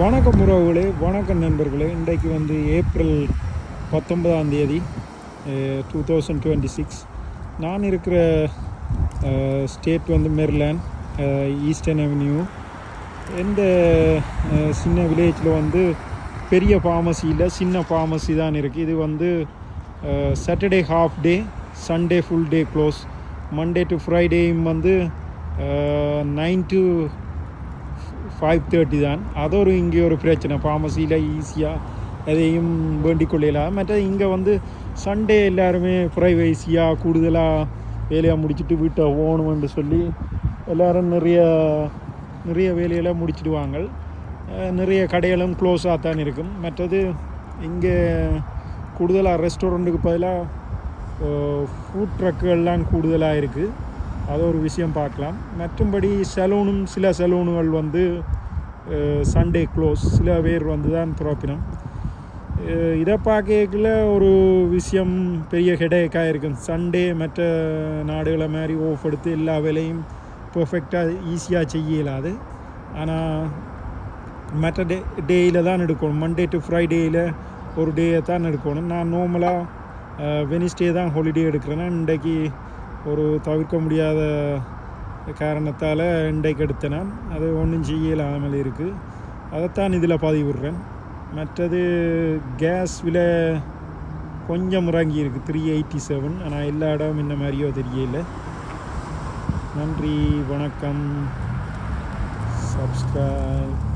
வணக்கம் உறவுகளே, வணக்கம் நண்பர்களே. இன்றைக்கு வந்து ஏப்ரல் 19ஆம் தேதி 2026. நான் இருக்கிற ஸ்டேட் வந்து மேரிலாண்ட், ஈஸ்டர்ன் அவென்யூ. இந்த சின்ன வில்லேஜில் வந்து பெரிய ஃபார்மசியில் சின்ன ஃபார்மசி தான் இருக்குது. இது வந்து Saturday half day, Sunday full day close. Monday to ஃப்ரைடேயும் வந்து 9 to 5:30 தான். அது இங்கே ஒரு பிரச்சனை. ஃபார்மசியில் ஈஸியாக எதையும் வேண்டிக் கொள்ளலாம். மற்ற இங்கே வந்து சண்டே எல்லாருமே ப்ரைவேசியாக கூடுதலாக வேலையாக முடிச்சுட்டு வீட்டை போகணுமென்று சொல்லி எல்லோரும் நிறைய வேலையெல்லாம் முடிச்சிடுவாங்க. நிறைய கடைகளும் க்ளோஸாக தான் இருக்கும். மற்றது இங்கே கூடுதலாக ரெஸ்டாரண்ட்டுக்கு பதிலாக ஃபுட் ட்ரக்குகள்லாம் கூடுதலாக இருக்குது. அது ஒரு விஷயம் பார்க்கலாம். மற்றும்படி சில சலூனுகள் வந்து சண்டே க்ளோஸ். சில பேர் வந்து தான் திறப்பினோம். இதை பார்க்கல ஒரு விஷயம் பெரிய ஹெடேக்காக இருக்கும். சண்டே மற்ற நாடுகளை மாதிரி ஓஃப் எடுத்து எல்லா வேலையும் பர்ஃபெக்டாக ஈஸியாக செய்ய இயலாது. ஆனால் மற்ற டேயில் தான் எடுக்கணும். மண்டே டு ஃப்ரைடேயில் ஒரு டேயை தான் எடுக்கணும். நான் நார்மலாக வெனிஸ்டே தான் ஹாலிடே எடுக்கிறேன்னா இன்றைக்கு ஒரு தவிர்க்க முடியாத காரணத்தால் இன்றைக்கு எடுத்தேன். அது ஒன்றும் செய்யலாமல் இருக்குது. அதைத்தான் இதில் பதிவிடுறேன். மற்றது கேஸ் விலை கொஞ்சம் இறங்கி இருக்குது, 387. ஆனால் எல்லா இடம் இந்த மாதிரியோ தெரியல. நன்றி, வணக்கம், சப்ஸ்கிரைப்.